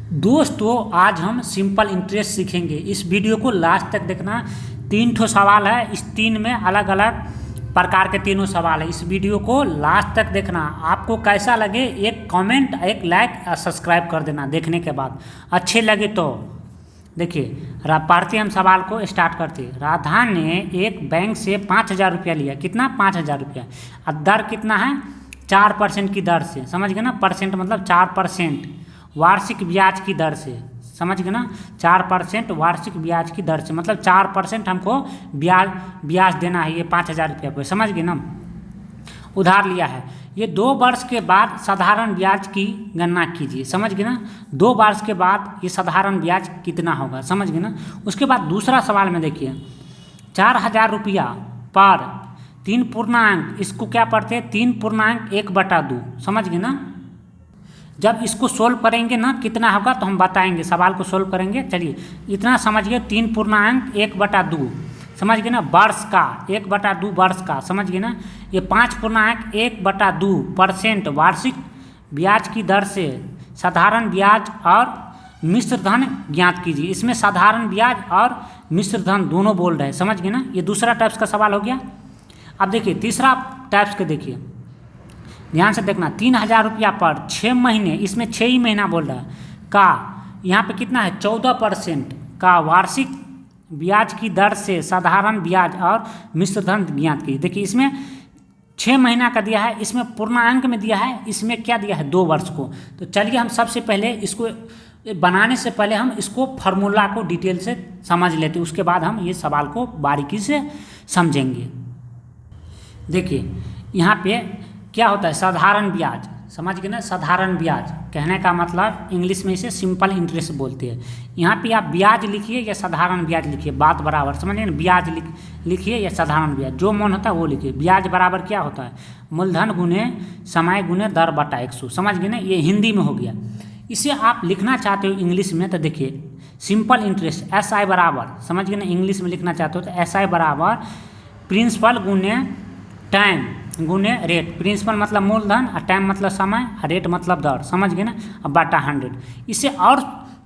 दोस्तों आज हम सिंपल इंटरेस्ट सीखेंगे। इस वीडियो को लास्ट तक देखना। 3 ठो सवाल है, इस 3 में अलग अलग प्रकार के तीनों सवाल है। इस वीडियो को लास्ट तक देखना। आपको कैसा लगे एक कमेंट, एक लाइक और सब्सक्राइब कर देना देखने के बाद। अच्छे लगे तो देखिए पढ़ते हम सवाल को स्टार्ट करते। राधा ने एक बैंक से 5,000 रुपया लिया। कितना? 5,000 रुपया। और दर कितना है? 4% की दर से। समझ गए ना? परसेंट मतलब 4% वार्षिक ब्याज की दर से। समझ गए ना? 4% वार्षिक ब्याज की दर से मतलब 4% हमको ब्याज देना है ये 5,000 रुपया पर। समझ गए ना? उधार लिया है। ये 2 वर्ष के बाद साधारण ब्याज की गणना कीजिए। समझ गए ना? 2 वर्ष के बाद ये साधारण ब्याज कितना होगा। समझ गए ना? उसके बाद दूसरा सवाल में देखिए 4,000 रुपया पर 3 पूर्णांक, इसको क्या पढ़ते हैं? 3 पूर्णांक 1/2। समझ गए ना? जब इसको सोल्व करेंगे ना कितना होगा तो हम बताएंगे। सवाल को सोल्व करेंगे। चलिए इतना समझिए, 3 पूर्णांक 1/2। समझ गए ना? वर्ष का 1/2 वर्ष का। समझ गए ना? ये 5 पूर्णांक 1/2% वार्षिक ब्याज की दर से साधारण ब्याज और मिश्र धन ज्ञात कीजिए। इसमें साधारण ब्याज और मिश्र धन दोनों बोल रहे हैं। समझ गए ना? ये दूसरा टाइप्स का सवाल हो गया। अब देखिए तीसरा टाइप्स के देखिए, ध्यान से देखना। 3,000 रुपया पर 6 महीने, इसमें 6 ही महीना बोल रहा है का, यहाँ पे कितना है? 14% का वार्षिक ब्याज की दर से साधारण ब्याज और मिश्र धन ज्ञात कीजिए। देखिए इसमें 6 महीना का दिया है, इसमें पूर्णांक में दिया है, इसमें क्या दिया है? 2 वर्ष को। तो चलिए हम सबसे पहले इसको बनाने से पहले हम इसको फार्मूला को डिटेल से समझ लेते, उसके बाद हम ये सवाल को बारीकी से समझेंगे। देखिए यहाँ पे क्या होता है? साधारण ब्याज। समझ गए ना? साधारण ब्याज कहने का मतलब इंग्लिश में इसे सिंपल इंटरेस्ट बोलते हैं। यहाँ पे आप ब्याज लिखिए या साधारण ब्याज लिखिए, बात बराबर। समझिए ना? ब्याज लिखिए या साधारण ब्याज, जो मन होता है वो लिखिए। ब्याज बराबर क्या होता है? मूलधन गुने समय गुने दर बटा 100। समझ गए ना? ये हिंदी में हो गया। इसे आप लिखना चाहते हो इंग्लिश में तो देखिए सिंपल इंटरेस्ट SI बराबर। समझ गए ना? इंग्लिश में लिखना चाहते हो तो SI बराबर प्रिंसिपल गुने टाइम गुने रेट। प्रिंसिपल मतलब मूलधन और टाइम मतलब समय और रेट मतलब दर। समझ गए ना? अब बटा 100। इसे और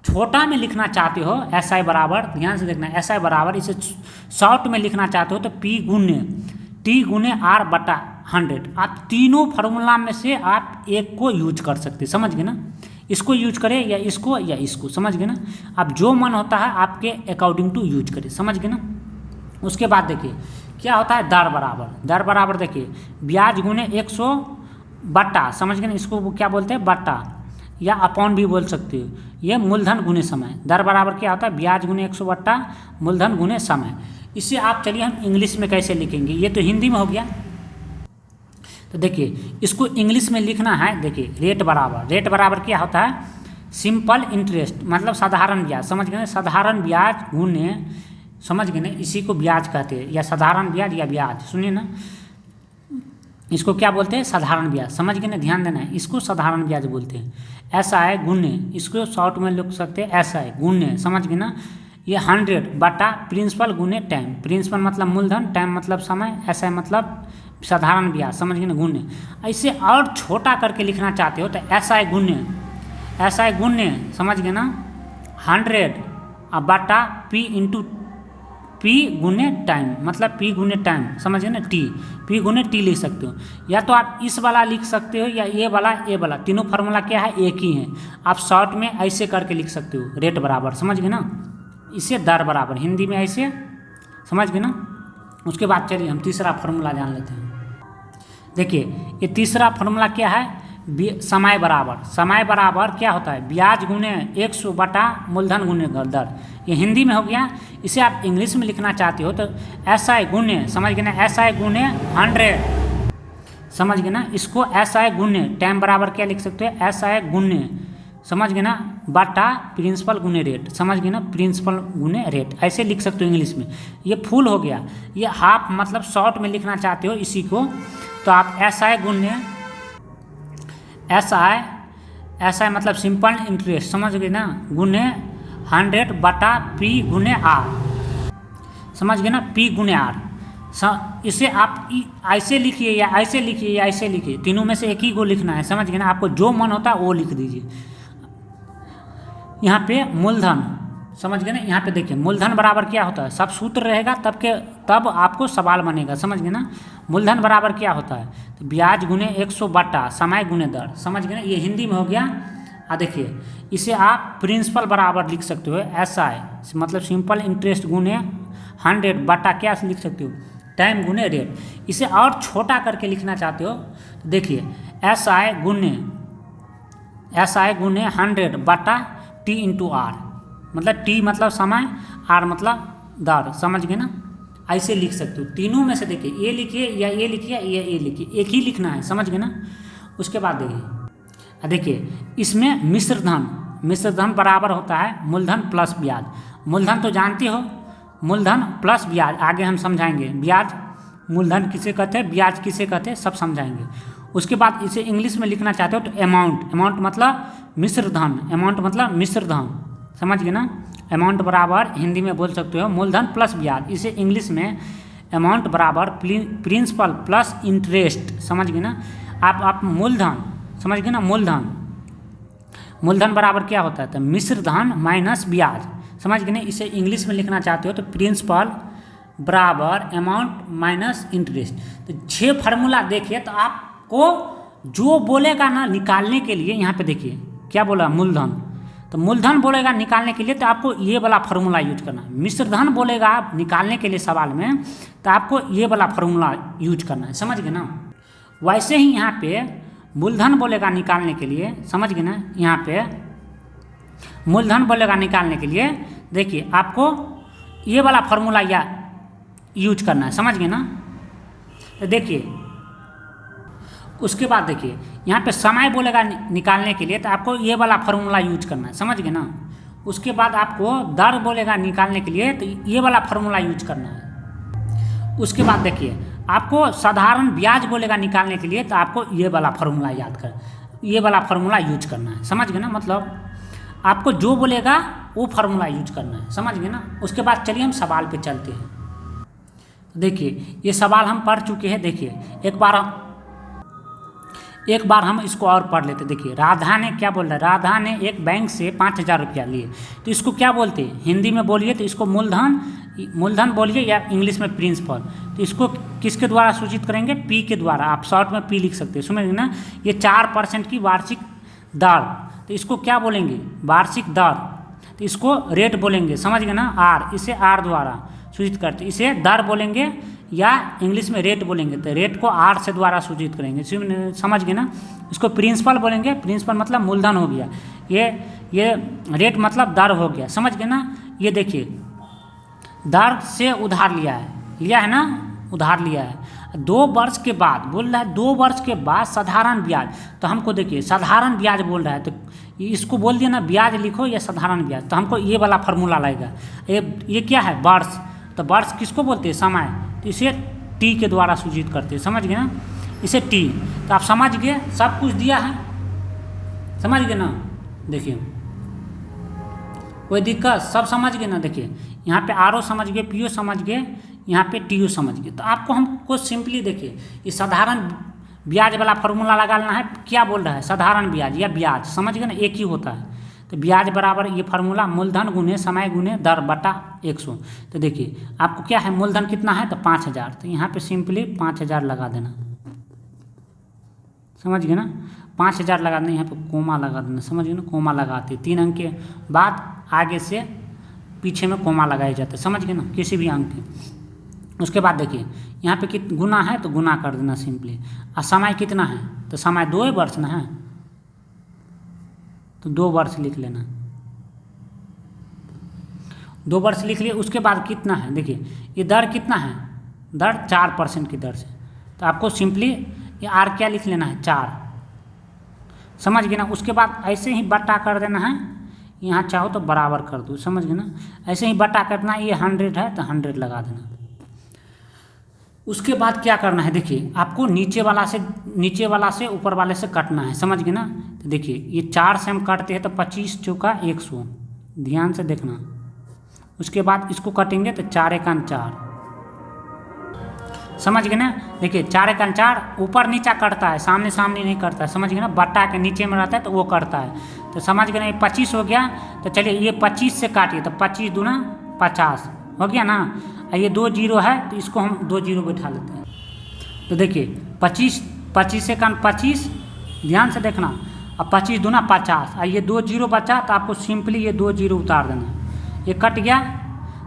छोटा में लिखना चाहते हो SI बराबर, ध्यान से देखना, SI बराबर इसे शॉर्ट में लिखना चाहते हो तो P गुने T गुने R बटा 100। आप तीनों फार्मूला में से आप एक को यूज कर सकते। समझ गए ना? इसको यूज करें या इसको या इसको। समझ गए ना? अब जो मन होता है आपके अकॉर्डिंग टू यूज करें। समझ गए ना? उसके बाद देखिए क्या होता है? दर बराबर। दर बराबर देखिए ब्याज गुने 100 बट्टा। समझ गए ना? इसको वो क्या बोलते हैं? बट्टा या अपॉन भी बोल सकते हो। ये मूलधन गुने समय। दर बराबर क्या होता है? ब्याज गुने 100 बट्टा मूलधन गुने समय। इससे आप चलिए हम इंग्लिश में कैसे लिखेंगे। ये तो हिंदी में हो गया। तो देखिए इसको इंग्लिश में लिखना है। देखिए रेट बराबर। रेट बराबर क्या होता है? सिंपल इंटरेस्ट मतलब साधारण ब्याज। समझ गए ना? साधारण ब्याज गुने, समझ गए ना? इसी को ब्याज कहते हैं या साधारण ब्याज या ब्याज। सुनिए ना, इसको क्या बोलते हैं? साधारण ब्याज। समझ गए ना? ध्यान देना है, इसको साधारण ब्याज बोलते हैं। SI गुने, इसको शॉर्ट में लिख सकते हैं SI गुने। समझ गए ना? ये 100 बटा प्रिंसिपल गुने टाइम। प्रिंसिपल मतलब मूलधन, टाइम मतलब समय, SI मतलब साधारण ब्याज। समझ गए ना? गुने। ऐसे और छोटा करके लिखना चाहते हो तो SI गुने समझ गए ना? 100 बटा P गुने टाइम मतलब P गुने टाइम। समझिए ना? P गुने T लिख सकते हो, या तो आप इस वाला लिख सकते हो या ये वाला। तीनों फार्मूला क्या है? एक ही है। आप शॉर्ट में ऐसे करके लिख सकते हो रेट बराबर। समझ गए ना? इसे दर बराबर हिंदी में ऐसे। समझ गए ना? उसके बाद चलिए हम तीसरा फार्मूला जान लेते हैं। देखिए ये तीसरा फार्मूला क्या है? समय बराबर। समय बराबर क्या होता है? ब्याज गुने 100 बटा मूलधन गुने दर। ये हिंदी में हो गया। इसे आप इंग्लिश में लिखना चाहते हो तो SI गुने, समझ गए ना? SI गुने 100। समझ गए ना? इसको SI गुने टाइम बराबर क्या लिख सकते हो? SI गुने, समझ गए ना? बटा प्रिंसिपल गुने रेट। समझ गए ना? प्रिंसिपल गुने रेट ऐसे लिख सकते हो इंग्लिश में। ये फुल हो गया। ये हाफ मतलब शॉर्ट में लिखना चाहते हो इसी को तो आप SI गुने SI मतलब सिंपल इंटरेस्ट। समझ गए ना? गुने 100 बटा P गुने R। समझ गए ना? P गुने R। इसे आप ऐसे लिखिए या ऐसे लिखिए या ऐसे लिखिए, तीनों में से एक ही को लिखना है। समझ गए ना? आपको जो मन होता है वो लिख दीजिए। यहाँ पे मूलधन, समझ गए ना। यहाँ पे देखिए मूलधन बराबर क्या होता है, सब सूत्र रहेगा तब आपको सवाल बनेगा, समझ गए ना। मूलधन बराबर क्या होता है, तो ब्याज गुने 100 बटा समय गुने दर, समझ गए ना। ये हिंदी में हो गया। देखिए इसे आप प्रिंसिपल बराबर लिख सकते हो SI, मतलब सिंपल इंटरेस्ट गुने 100 बटा क्या लिख सकते हो, टाइम गुने रेट। इसे और छोटा करके लिखना चाहते हो तो देखिए SI गुने 100 बटा T इंटू R, मतलब T मतलब समय, R मतलब दर, समझ गए ना। ऐसे लिख सकते हो। तीनों में से देखिए ये लिखिए या ये लिखिए या ये लिखिए, एक ही लिखना है, समझ गए ना। उसके बाद देखिए इसमें मिश्र धन बराबर होता है मूलधन प्लस ब्याज। मूलधन तो जानते हो, मूलधन प्लस ब्याज, आगे हम समझाएंगे। ब्याज मूलधन किसे कहते हैं, ब्याज किसे कहते हैं, सब समझाएंगे। उसके बाद इसे इंग्लिश में लिखना चाहते हो तो अमाउंट मतलब मिश्र धन, समझ गए ना। अमाउंट बराबर हिंदी में बोल सकते हो मूलधन प्लस ब्याज, इसे इंग्लिश में अमाउंट बराबर प्रिंसिपल प्लस इंटरेस्ट, समझ गए ना। आप मूलधन समझ गए ना। मूलधन बराबर क्या होता है, तो मिश्र धन माइनस ब्याज, समझ गए ना। इसे इंग्लिश में लिखना चाहते हो तो प्रिंसिपल बराबर अमाउंट माइनस इंटरेस्ट। तो 6 फार्मूला देखिए, तो आपको जो बोलेगा ना निकालने के लिए, यहाँ पे देखिए क्या बोला, मूलधन, तो मूलधन बोलेगा निकालने के लिए तो आपको ये वाला फार्मूला यूज करना है। मिश्र धन बोलेगा निकालने के लिए सवाल में तो आपको ये वाला फार्मूला यूज करना है, समझ गए ना। वैसे ही यहाँ पे मूलधन बोलेगा निकालने के लिए, समझ गए ना। यहाँ पे मूलधन बोलेगा निकालने के लिए देखिए आपको ये वाला फार्मूला या यूज करना है, समझ गए ना। तो देखिए उसके बाद देखिए यहाँ पे समय बोलेगा निकालने के लिए तो आपको ये वाला फार्मूला यूज करना है, समझ गए ना। उसके बाद आपको दर बोलेगा निकालने के लिए तो ये वाला फार्मूला यूज करना है। उसके बाद देखिए आपको साधारण ब्याज बोलेगा निकालने के लिए तो आपको ये वाला फार्मूला ये वाला फार्मूला यूज करना है, समझ गए ना। मतलब आपको जो बोलेगा वो फार्मूला यूज करना है, समझ गए ना। उसके बाद चलिए हम सवाल पे चलते हैं। देखिए ये सवाल हम पढ़ चुके हैं। देखिए एक बार हम इसको और पढ़ लेते। देखिए राधा ने क्या बोल रहा है, राधा ने एक बैंक से 5,000 रुपया लिए, तो इसको क्या बोलते हैं, हिंदी में बोलिए तो इसको मूलधन बोलिए या इंग्लिश में प्रिंसिपल। तो इसको किसके द्वारा सूचित करेंगे, P के द्वारा। आप शॉर्ट में P लिख सकते हैं, समझ ना। ये 4% की वार्षिक दर, तो इसको क्या बोलेंगे, वार्षिक दर। तो इसको रेट बोलेंगे, समझ गए ना। R, इसे R द्वारा सूचित करते, इसे दर बोलेंगे या इंग्लिश में रेट बोलेंगे। तो रेट को R से द्वारा सूचित करेंगे, समझ गए ना। इसको प्रिंसिपल बोलेंगे, प्रिंसिपल मतलब मूलधन हो गया, ये रेट मतलब दर हो गया, समझ गए ना। ये देखिए दर से उधार लिया है ना, उधार लिया है। 2 वर्ष के बाद बोल रहा है, 2 वर्ष के बाद साधारण ब्याज। तो हमको देखिए साधारण ब्याज बोल रहा है तो इसको बोल दिया ना ब्याज लिखो या साधारण ब्याज, तो हमको ये वाला फार्मूला लगेगा। ये क्या है, वर्ष। तो वर्ष किसको बोलते हैं, समय, तो इसे T के द्वारा सूचित करते हैं, समझ गए ना। इसे T, तो आप समझ गए, सब कुछ दिया है, समझ गए ना। देखिए कोई दिक्कत, सब समझ गए ना। देखिए यहाँ पे RO समझ गए, PO समझ गए, यहाँ पे TO समझ गए। तो आपको हमको सिंपली देखिए ये साधारण ब्याज वाला फार्मूला लगाना है। क्या बोल रहा है, साधारण ब्याज या ब्याज, समझ गए ना, एक ही होता है। तो ब्याज बराबर ये फार्मूला मूलधन गुने समय गुने दर बटा 100। तो देखिए आपको क्या है, मूलधन कितना है, तो 5,000। तो यहाँ पे सिंपली 5,000 लगा देना, समझ गए ना। 5,000 लगा देना, यहाँ पे कोमा लगा देना, समझ गए ना। कोमा लगाते 3 अंक के बाद आगे से पीछे में कोमा लगाए जाते, समझ गए ना, किसी भी अंक के। उसके बाद देखिए यहाँ पे गुना है तो गुना कर देना सिंपली। और समय कितना है, तो समय 2 वर्ष ना है, तो 2 वर्ष लिख लेना, 2 वर्ष लिख लिए। उसके बाद कितना है, देखिए ये दर कितना है, दर 4% की दर से। तो आपको सिंपली ये R क्या लिख लेना है, 4, समझ गए ना। उसके बाद ऐसे ही बटा कर देना है, यहाँ चाहो तो बराबर कर दो, समझ गए ना। ऐसे ही बटा करना, ये 100 है तो 100 लगा देना। उसके बाद क्या करना है, देखिए आपको नीचे वाला से ऊपर वाले से कटना है, समझ गए ना। तो देखिए ये 4 से हम काटते हैं तो 25 चौका 100, ध्यान से देखना। उसके बाद इसको कटेंगे तो 4 एकान 4, समझ गए ना। देखिए 4 एकान 4 ऊपर नीचा कटता है, सामने नहीं करता है, समझ गए ना। बट्टा के नीचे में रहता है तो वो करता है। तो समझ गए ना, ये 25 हो गया। तो चलिए ये 25 से काटिए, तो 25 दूना 50 हो गया ना। ये 2 जीरो है तो इसको हम 2 जीरो बैठा लेते हैं। तो देखिए 25 से कान 25, ध्यान से देखना। अब 25 दूना 50, और ये 2 जीरो बचा तो आपको सिंपली ये 2 जीरो उतार देना। ये कट गया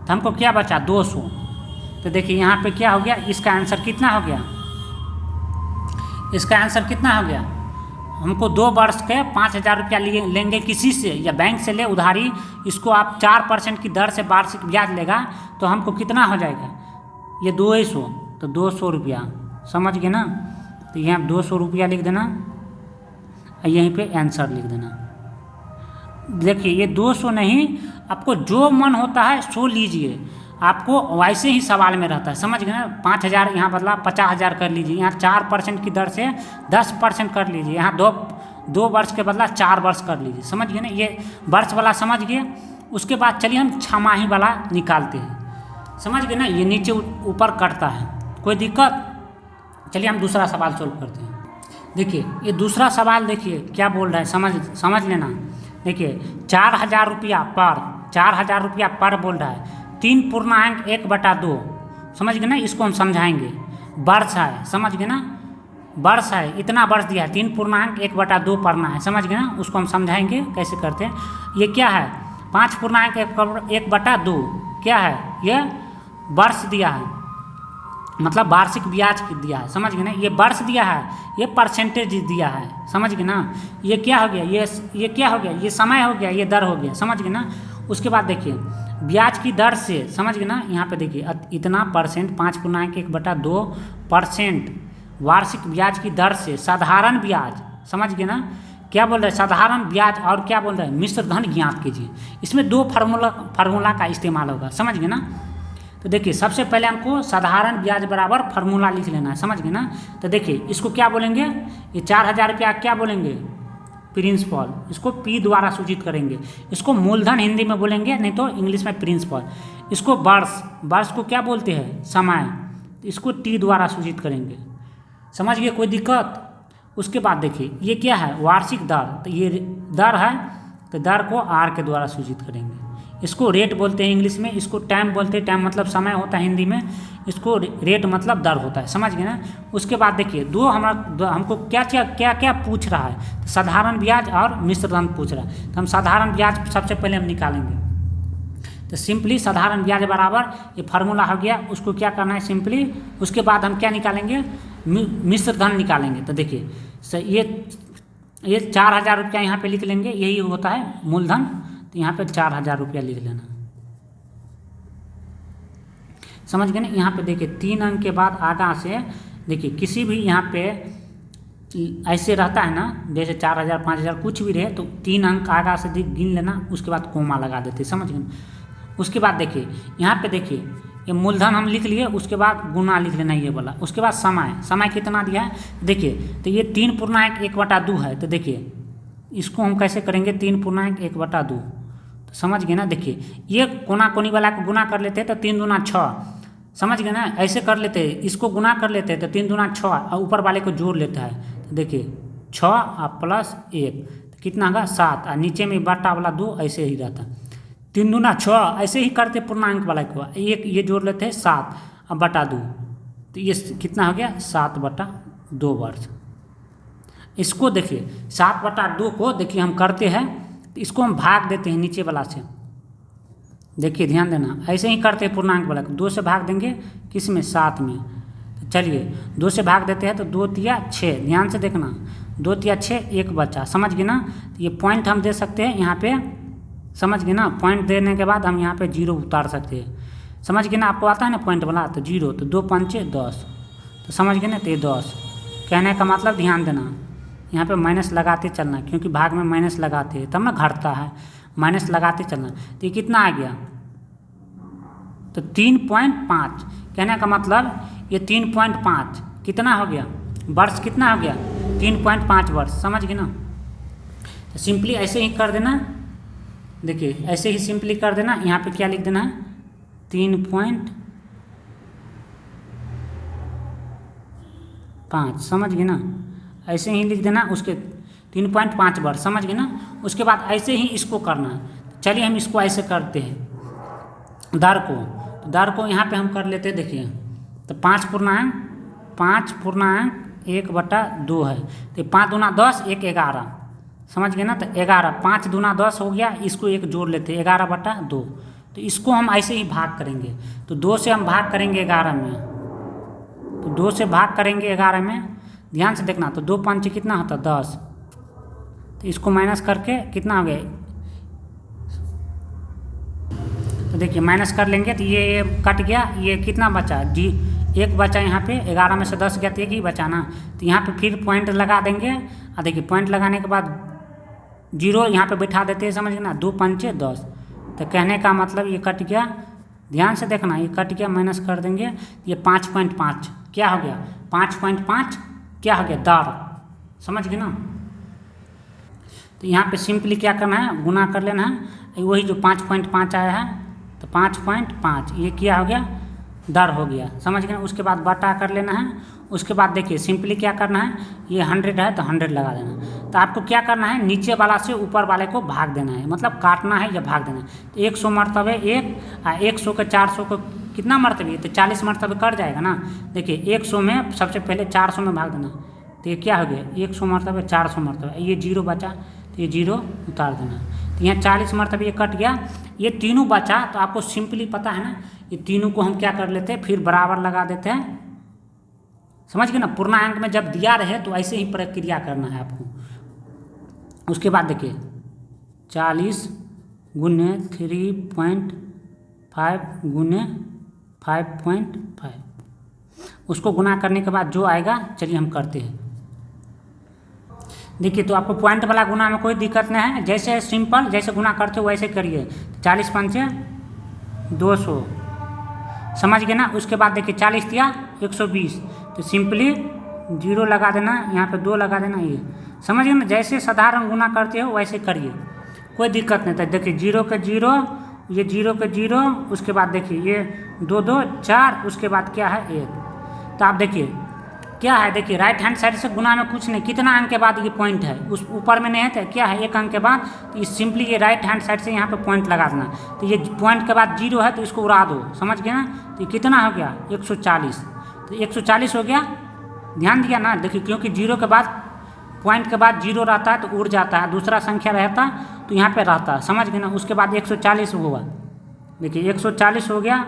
तो हमको क्या बचा 200। तो देखिए यहाँ पे क्या हो गया, इसका आंसर कितना हो गया, इसका आंसर कितना हो गया। हमको 2 वर्ष के 5000 रुपया लेंगे किसी से या बैंक से ले उधारी, इसको आप 4% की दर से वार्षिक ब्याज लेगा तो हमको कितना हो जाएगा, ये 200, तो 200 रुपया, समझ गए ना। तो यहाँ 200 रुपया लिख देना और यहीं पे आंसर लिख देना। देखिए ये 200 नहीं, आपको जो मन होता है सो लीजिए, आपको वैसे ही सवाल में रहता है, समझ गए ना। 5000 यहाँ बदला 50,000 कर लीजिए, यहाँ 4% की दर से 10% कर लीजिए, यहाँ दो वर्ष के बदला 4 वर्ष कर लीजिए, समझ गए ना। ये वर्ष वाला समझ गए। उसके बाद चलिए हम छमाही वाला निकालते हैं, समझ गए ना। ये नीचे ऊपर कटता है, कोई दिक्कत। चलिए हम दूसरा सवाल सोल्व करते हैं। देखिए ये दूसरा सवाल देखिए क्या बोल रहा है, समझ लेना। देखिए 4000 रुपया पर, 4000 रुपया पर बोल रहा है, 3.1/2, समझ गए ना। इसको हम समझाएंगे, वर्ष है, समझ गए ना, वर्ष है, इतना वर्ष दिया है, 3.1/2 पढ़ना है, समझ गए ना। उसको हम समझाएंगे कैसे करते हैं। ये क्या है 5.1/2 क्या है, ये वर्ष दिया है, मतलब वार्षिक ब्याज दिया है, समझ गए ना। ये वर्ष दिया है, ये परसेंटेज दिया है, समझ गए ना। ये क्या हो गया, ये क्या हो गया, ये समय हो गया, ये दर हो गया, समझ गए ना। उसके बाद देखिए ब्याज की दर से, समझ गए ना, यहाँ पे देखिए इतना परसेंट 5.1/2% वार्षिक ब्याज की दर से साधारण ब्याज, समझ गए ना। क्या बोल रहे हैं, साधारण ब्याज और क्या बोल रहे हैं, मिश्र धन ज्ञात कीजिए। इसमें 2 फार्मूला का इस्तेमाल होगा, समझ गए ना। तो देखिए सबसे पहले हमको साधारण ब्याज बराबर फार्मूला लिख लेना है, समझ गए ना। तो देखिए इसको क्या बोलेंगे, ये 4000 रुपया क्या बोलेंगे, प्रिंसिपल, इसको पी द्वारा सूचित करेंगे। इसको मूलधन हिंदी में बोलेंगे, नहीं तो इंग्लिश में प्रिंसिपल। इसको वर्ष को क्या बोलते हैं, समय, इसको टी द्वारा सूचित करेंगे, समझ गए, कोई दिक्कत। उसके बाद देखिए ये क्या है, वार्षिक दर, तो ये दर है तो दर को आर के द्वारा सूचित करेंगे। इसको रेट बोलते हैं इंग्लिश में, इसको टाइम बोलते हैं, टाइम मतलब समय होता है हिंदी में, इसको रेट मतलब दर होता है, समझ गए ना। उसके बाद देखिए हमको क्या पूछ रहा है, तो साधारण ब्याज और मिश्र धन पूछ रहा है। तो हम साधारण ब्याज सबसे पहले हम निकालेंगे। तो सिंपली साधारण ब्याज बराबर ये फार्मूला हो गया, उसको क्या करना है सिंपली। उसके बाद हम क्या निकालेंगे, मिश्र धन निकालेंगे। तो देखिए ये 4000 रुपया यहाँ पे लिख लेंगे, यही होता है मूलधन। तो यहाँ पे 4000 रुपया लिख लेना, समझ गए ना। यहाँ पे देखिए 3 अंक के बाद आगा से देखिए किसी भी यहाँ पे ऐसे रहता है ना, जैसे 4000 5000 कुछ भी रहे तो 3 अंक आगा से गिन लेना, उसके बाद कोमा लगा देते, समझ गए। उसके बाद देखिए यहाँ पे देखिए ये मूलधन हम लिख लिए, उसके बाद गुना लिख लेना ये वाला। उसके बाद समय कितना दिया है देखिए, तो ये 3.1/2 है। तो देखिए इसको हम कैसे करेंगे, 3.1/2, तो समझ गए ना। देखिए ये कोना कोनी वाला को गुना कर लेते हैं तो 3 दूना 6, समझ गए ना। ऐसे कर लेते हैं, इसको गुना कर लेते हैं तो 3 दूना 6 और ऊपर वाले को जोड़ लेता है। तो देखिए 6 और +1 तो कितना होगा 7, और नीचे में बटा वाला 2 ऐसे ही रहता। 3 दूना 6 ऐसे ही करते पूर्णांक वाला को, एक ये जोड़ लेते हैं 7 और बटा 2, तो ये कितना हो गया 7/2 वर्ष। इसको देखिए 7/2 को देखिए हम करते हैं, तो इसको हम भाग देते हैं नीचे वाला से। देखिए ध्यान देना, ऐसे ही करते हैं पूर्णांक वाला को, 2 से भाग देंगे किस में, 7 में। तो चलिए 2 से भाग देते हैं तो 2 तिया 6, ध्यान से देखना, 2 तिया 6 1 बचा, समझ गए ना। तो ये पॉइंट हम दे सकते हैं यहाँ पे, समझ गए ना। पॉइंट देने के बाद हम यहाँ पे 0 उतार सकते हैं, समझ गए ना। आपको आता है ना पॉइंट वाला, तो 0, तो 2 पंचे 10, तो समझ गए ना। तो ये 10 कहने का मतलब, ध्यान देना यहाँ पे माइनस लगाते चलना, क्योंकि भाग में माइनस लगाते हैं तब ना घटता है, माइनस लगाते चलना। तो ये कितना आ गया, तो 3.5, कहने का मतलब ये 3.5 कितना हो गया, वर्ष कितना हो गया, 3.5 वर्ष, समझ गए ना। तो सिंपली ऐसे ही कर देना, देखिए ऐसे ही सिंपली कर देना। यहाँ पे क्या लिख देना है, 3.5, समझ गए ना। ऐसे ही लिख देना उसके 3.5 वर्ष, समझ गए ना। उसके बाद ऐसे ही इसको करना है। चलिए हम इसको ऐसे करते हैं दर को, तो दर को यहाँ पे हम कर लेते हैं। देखिए तो 5/1/2 है, तो 5 दूना 10, 1 11, समझ गए ना। तो 11, 5 दूना 10 हो गया, इसको एक जोड़ लेते हैं 11/2। तो इसको हम ऐसे ही भाग करेंगे, तो 2 से हम भाग करेंगे 11 में, तो 2 से भाग करेंगे 11 में। ध्यान से देखना, तो 2 पंचे कितना होता है 10, तो इसको माइनस करके कितना हो गया, तो देखिए माइनस कर लेंगे तो ये कट गया, ये कितना बचा जी, 1 बचा यहाँ पे, 11 में से 10 गया तो 1 ही बचा ना। तो यहाँ पे फिर पॉइंट लगा देंगे, और देखिए पॉइंट लगाने के बाद 0 यहाँ पे बैठा देते हैं, समझ गए ना। 2 पंचे 10, तो कहने का मतलब ये कट गया। ध्यान से देखना, ये कट गया, माइनस कर देंगे, ये 5.5 क्या हो गया, 5.5 क्या हो गया दर, समझ गए ना। तो यहाँ पे सिंपली क्या करना है, गुना कर लेना है, वही जो 5.5 आया है, तो 5.5 ये क्या हो गया दर हो गया, समझ गए। उसके बाद बटा कर लेना है। उसके बाद देखिए सिंपली क्या करना है, ये 100 है तो 100 लगा देना। तो आपको क्या करना है, नीचे वाला से ऊपर वाले को भाग देना है, मतलब काटना है या भाग देना है। तो 100 मरतबे 1, 100 के 400 को कितना मरतबे, तो 40 मरतबे कट जाएगा ना। देखिए 100 में सबसे पहले 400 में भाग देना, तो ये क्या हो गया 100 मरतबे 400 मरतबे, ये 0 बचा, तो ये 0 उतार देना। तो यहाँ 40 मरतबे ये कट गया, ये तीनों बचा। तो आपको सिंपली पता है ना, ये तीनों को हम क्या कर लेते हैं, फिर बराबर लगा देते हैं, समझ गए ना। पूर्णांक में जब दिया रहे तो ऐसे ही प्रक्रिया करना है आपको। उसके बाद देखिए 40 गुने 3.5 गुने 5.5, उसको गुना करने के बाद जो आएगा, चलिए हम करते हैं। देखिए तो आपको पॉइंट वाला गुना में कोई दिक्कत नहीं है, जैसे सिंपल जैसे गुना करते हो वैसे करिए। 40 पंचे 200, समझ गए ना। उसके बाद देखिए 40 दिया 120, तो सिंपली 0 लगा देना, यहाँ पे 2 लगा देना, ये समझ गए ना। जैसे साधारण गुना करते हो वैसे करिए, कोई दिक्कत नहीं था। देखिए 0 के 0, ये 0 के 0, उसके बाद देखिए ये 2 2 4, उसके बाद क्या है 1। तो आप देखिए क्या है, देखिए राइट हैंड साइड से गुना में कुछ नहीं, कितना अंक के बाद ये पॉइंट है, उस ऊपर में नहीं है तो क्या है 1 अंक के बाद, तो ये सिंपली ये राइट हैंड साइड से यहाँ पे पॉइंट लगा देना। तो ये पॉइंट के बाद 0 है तो इसको उड़ा दो, समझ गए ना। तो ये कितना हो गया 140, तो 140 हो गया। ध्यान दिया ना, देखिए क्योंकि 0 के बाद पॉइंट के बाद 0 रहता है तो उड़ जाता है, दूसरा संख्या रहता तो यहाँ पे रहता है, समझ गए ना। उसके बाद 140 हुआ, देखिए 140 हो गया।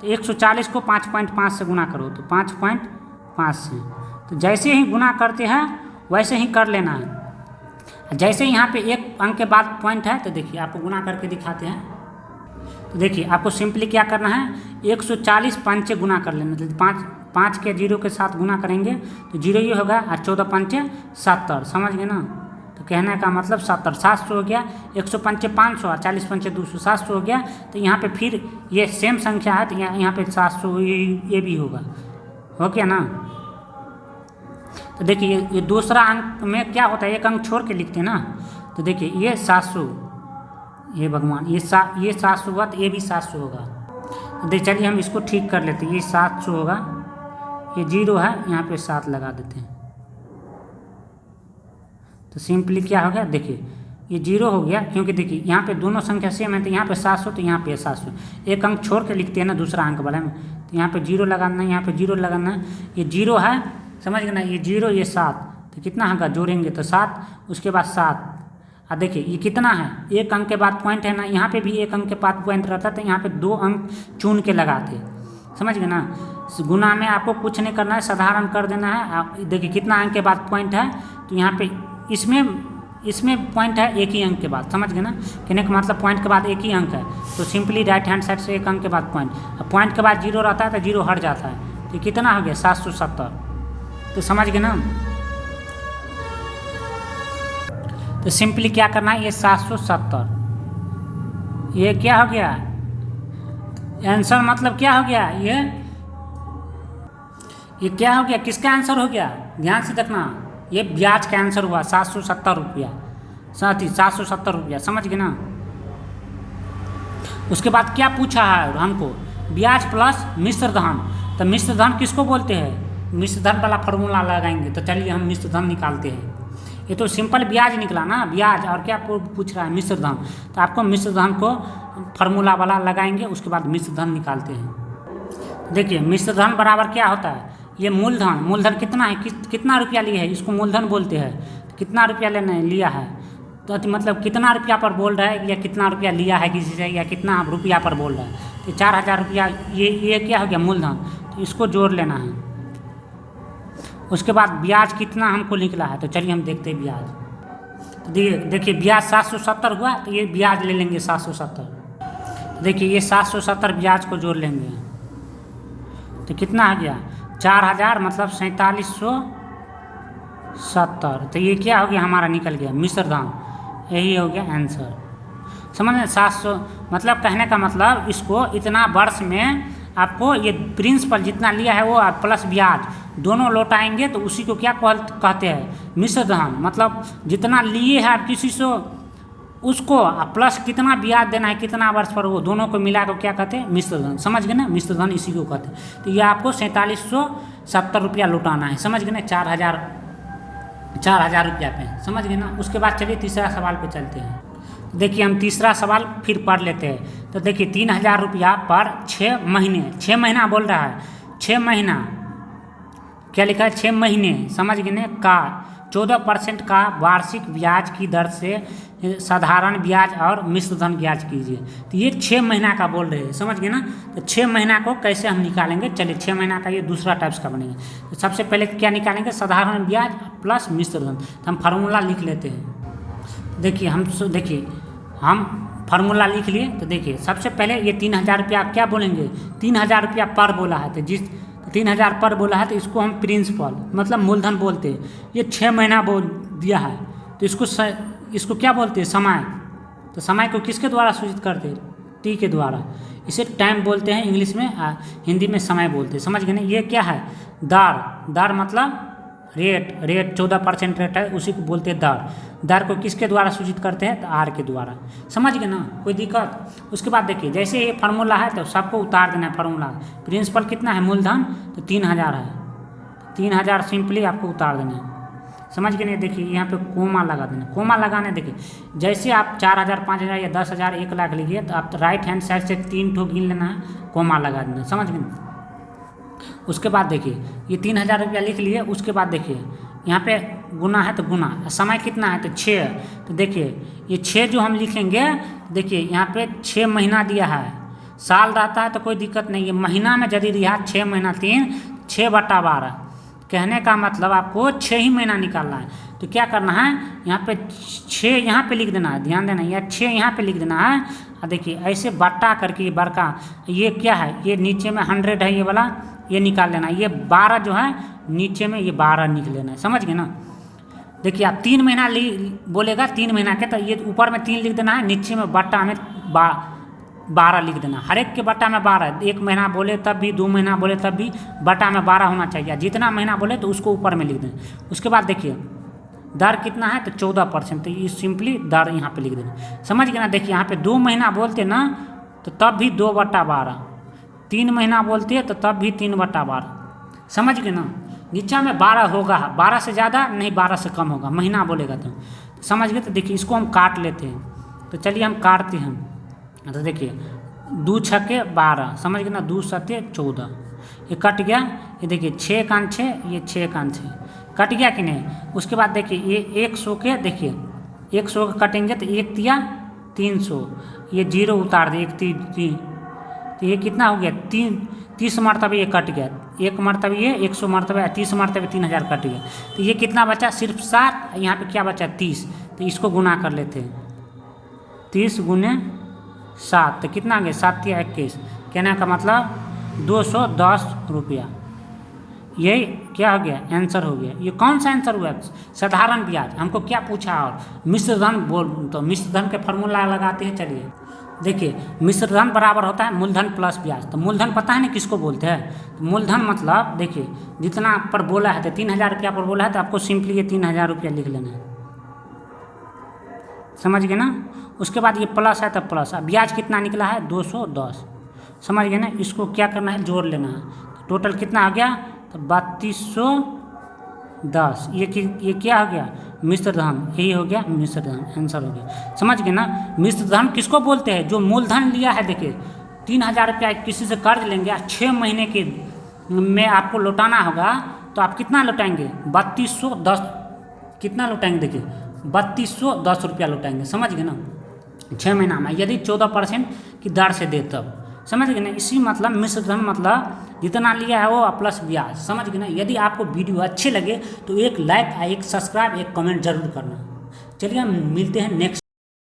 तो 140 को 5.5 से गुना करो, तो 5.5 से, तो जैसे ही गुना करते हैं वैसे ही कर लेना है। जैसे यहाँ पे 1 अंक के बाद पॉइंट है, तो देखिए आपको गुना करके दिखाते हैं। तो देखिए आपको सिंपली क्या करना है, 140 पंचे गुना कर लेना। तो 5 के 0 के साथ गुना करेंगे तो 0 ही होगा, और 14 पंचे 70, समझ गए ना। तो कहने का मतलब 70, 700 हो गया। 100 पंचे 500 और 40 पंचे 200, 700 हो गया। तो यहाँ पे फिर ये सेम संख्या है, तो यहाँ पे 700 ये भी होगा, हो गया ना। तो देखिए ये दूसरा अंक में क्या होता है, 1 अंक छोड़ के लिखते हैं ना। तो देखिए ये 700, ये भगवान ये 700 हुआ, तो ये भी 700 होगा। तो देखिए चलिए हम इसको ठीक कर लेते हैं, ये 700 होगा, ये 0 है, यहाँ पे 7 लगा देते हैं। तो सिंपली क्या हो गया, देखिए ये 0 हो गया, क्योंकि देखिए यहाँ पे दोनों संख्या सेम है, तो यहाँ पे 700 तो यहाँ पे 700। 1 अंक छोड़ के लिखते हैं ना दूसरा अंक वाला में, तो यहाँ पे 0 लगाना है, यहाँ पे 0 लगाना है। ये 0 है, समझ गए ना, ये 0 ये 7, तो कितना होगा, जोड़ेंगे तो 7, उसके बाद 7। और देखिए ये कितना है, 1 अंक के बाद पॉइंट है ना, यहाँ पे भी 1 अंक के बाद पॉइंट रहता है, तो यहाँ पे 2 अंक चुन के लगाते, समझ गए ना। गुना में आपको कुछ नहीं करना है, साधारण कर देना है। आप देखिए कितना अंक के बाद पॉइंट है, तो यहाँ पे इसमें पॉइंट है 1 ही अंक के बाद, समझ गए ना। कहने का मतलब पॉइंट के बाद 1 ही अंक है, तो सिंपली राइट हैंड साइड से 1 अंक के बाद पॉइंट, अब पॉइंट के बाद 0 रहता है तो 0 हट जाता है। तो कितना हो गया 770, तो समझ गए ना। तो सिंपली क्या करना है, ये 770, ये क्या हो गया आंसर, मतलब क्या हो गया, ये क्या हो गया, किसका आंसर हो गया, ध्यान से देखना, ये ब्याज का आंसर हुआ 770 रुपया, साथ ही 770 रुपया, समझ गए ना। उसके बाद क्या पूछा है हमको, ब्याज प्लस मिश्र धन। तो मिश्र धन किसको बोलते हैं, मिश्र धन वाला फॉर्मूला लगाएंगे। तो चलिए हम मिश्र धन निकालते हैं। ये तो सिंपल ब्याज निकला ना, ब्याज। और क्या पूछ रहा है, मिश्र धन। तो आपको मिश्र धन को फार्मूला वाला लगाएंगे, उसके बाद मिश्र धन निकालते हैं। देखिए मिश्र धन बराबर क्या होता है, ये मूलधन, मूलधन कितना है, कितना रुपया लिए है, इसको मूलधन बोलते हैं। कितना रुपया लेने लिया है, तो मतलब कितना रुपया पर बोल रहा है, या कितना रुपया लिया है किसी से, या कितना रुपया पर बोल रहा है। तो 4000 रुपया, ये क्या हो गया, मूलधन। तो इसको जोड़ लेना है। उसके बाद ब्याज कितना हमको निकला है, तो चलिए हम देखते हैं ब्याज। तो देखिए ब्याज 770 हुआ, तो ये ब्याज ले लेंगे 770। देखिए ये 770 ब्याज को जोड़ लेंगे, तो कितना आ गया, 4000 मतलब 4770। तो ये क्या हो गया, हमारा निकल गया मिश्र धन। यही हो गया आंसर। समझ में, 700 मतलब कहने का मतलब इसको इतना वर्ष में आपको ये प्रिंसिपल जितना लिया है वो प्लस ब्याज दोनों लौटाएंगे, तो उसी को क्या कहते हैं, मिश्र धन। मतलब जितना लिए हैं आप किसी से, उसको प्लस कितना ब्याज देना है कितना वर्ष पर, वो दोनों को मिला कर क्या कहते हैं, मिश्र धन। समझ गए ना, मिश्र धन इसी को कहते हैं। तो ये आपको 4770 रुपया लौटाना है। समझ गए ना, 4000 रुपया पे। समझ गए ना। उसके बाद चलिए तीसरा सवाल पे चलते हैं। देखिए हम तीसरा सवाल फिर पढ़ लेते हैं। तो देखिए 3000 रुपया पर 6 महीने, 6 महीना बोल रहा है, 6 महीना क्या लिखा है, 6 महीने। समझ गए ना, का 14% का वार्षिक ब्याज की दर से साधारण ब्याज और मिश्र धन ब्याज कीजिए। तो ये 6 महीना का बोल रहे हैं। समझ गए ना। तो 6 महीना को कैसे हम निकालेंगे, चलिए 6 महीना का ये दूसरा टाइप्स का बनेगा। तो सबसे पहले क्या निकालेंगे, साधारण ब्याज प्लस मिश्र धन। तो हम फार्मूला लिख लेते हैं। देखिए हम फार्मूला लिख लिए। तो देखिए सबसे पहले ये 3000 रुपया आप क्या बोलेंगे, 3000 रुपया पर बोला है, तो 3000 पर बोला है, तो इसको हम प्रिंसिपल मतलब मूलधन बोलते हैं। ये 6 महीना बोल दिया है, तो इसको क्या बोलते हैं, समय। तो समय को किसके द्वारा सूचित करते हैं, टी के द्वारा। इसे टाइम बोलते हैं इंग्लिश में, हिंदी में समय बोलते हैं। समझ गए ना। ये क्या है, दर मतलब रेट 14% रेट है, उसी को बोलते हैं दर। दर को किसके द्वारा सूचित करते हैं, तो आर के द्वारा। समझ गए ना, कोई दिक्कत। उसके बाद देखिए जैसे ये फार्मूला है, तो सबको उतार देना है फार्मूला। प्रिंसिपल कितना है, मूलधन, तो 3000 है, 3000 सिंपली आपको उतार देना है। समझ गए नहीं। देखिए यहाँ पे कोमा लगा देना, कोमा लगाने। देखिए जैसे आप 4000, 5000 या 10,000, 1 लाख लीजिए, तो आप राइट हैंड साइड से 3 ठो गिन लेना है, कोमा लगा देना। समझ गए। उसके बाद देखिए ये 3000 रुपया लिख लिए। उसके बाद देखिए यहाँ पे गुना है, तो गुना, समय कितना है, तो 6। तो देखिए ये 6 जो हम लिखेंगे, देखिए यहाँ पे 6 महीना दिया है। साल रहता है तो कोई दिक्कत नहीं है, महीना में यदि दिया 6 महीना 3, 6/12। कहने का मतलब आपको 6 ही महीना निकालना है। तो क्या करना है, यहाँ पे 6 यहाँ पे लिख देना है, ध्यान देना, या 6 यहाँ पे लिख देना है। और देखिए ऐसे बट्टा करके ये बड़का, ये क्या है, ये नीचे में 100 है, ये वाला ये निकाल लेना। ये 12 जो है नीचे में, ये 12 निकल लेना है। समझ गए ना। देखिए आप 3 महीना बोलेगा, 3 महीना के, तो ये ऊपर में 3 लिख देना है, नीचे में बट्टा में 12 लिख देना। हर एक के बट्टा में 12। 1 महीना बोले तब भी, 2 महीना बोले तब भी बट्टा में 12 होना चाहिए। जितना महीना बोले तो उसको ऊपर में लिख देना। उसके बाद देखिए दर कितना है, तो 14%। तो ये सिंपली दर यहाँ पे लिख देना। समझ गए ना। देखिए यहाँ पे 2 महीना बोलते ना, तो तब भी 2/12। 3 महीना बोलते हैं तो तब भी 3/12। समझ गए ना। नीचा में 12 होगा, 12 से ज़्यादा नहीं, 12 से कम होगा, महीना बोलेगा तो। समझ गए। तो देखिए इसको हम काट लेते हैं। तो चलिए हम काटते हैं। तो देखिए 2 छक्के 12, समझ गए ना, 2 सत्ते 14, ये कट गया। ये देखिए 6 कान 6, ये 6 कान 6 कट गया कि नहीं। उसके बाद देखिए ये 100 के, देखिए 100 के कटेंगे तो 1 तिया 300, ये 0 उतार दे, 1 3, तो ये कितना हो गया, 30 मरतबे ये कट गया। 1 मरतबे ये 100 मरतबे, 30 मरतबे 3000 कट गया। तो ये कितना बचा, सिर्फ 7। यहाँ पे क्या बचा, 30। तो इसको गुना कर लेते हैं, 30 गुने 7, तो कितना आ गया, 7 या 21। कहने का मतलब 210 रुपया। यही क्या हो गया, आंसर हो गया। ये कौन सा आंसर हुआ, साधारण ब्याज। हमको क्या पूछा, और मिश्र धन बोल, तो मिश्र धन के फार्मूला लगाते हैं। चलिए देखिए मिश्र धन बराबर होता है मूलधन प्लस ब्याज। तो मूलधन पता है ना किसको बोलते हैं, तो मूलधन मतलब देखिए जितना पर बोला है, तो 3000 रुपया पर बोला है, तो आपको सिंपली ये 3000 रुपया लिख लेना है। समझ गए ना। उसके बाद ये प्लस है, तो प्लस, ब्याज कितना निकला है, 210। समझ गए ना। इसको क्या करना है, जोड़ लेना है। तो टोटल कितना आ गया, तो 3210। ये क्या हो गया, मिश्र धन, यही हो गया मिश्र धन, आंसर हो गया। समझ गए ना, मिश्र धन किसको बोलते हैं? जो मूलधन लिया है, देखिए 3,000 रुपया किसी से कर्ज लेंगे और 6 महीने के में आपको लौटाना होगा, तो आप कितना लौटाएंगे? 3210, कितना लौटाएंगे? देखिए 3210 रुपया लौटाएंगे। समझ गए ना, 6 महीना में, यदि 14% की दर से दे तब। समझ गए ना, इसी मतलब मिश्र धन मतलब जितना लिया है वो प्लस ब्याज। समझ गए ना। यदि आपको वीडियो अच्छे लगे तो एक लाइक, एक सब्सक्राइब, एक कमेंट जरूर करना। चलिए हम मिलते हैं नेक्स्ट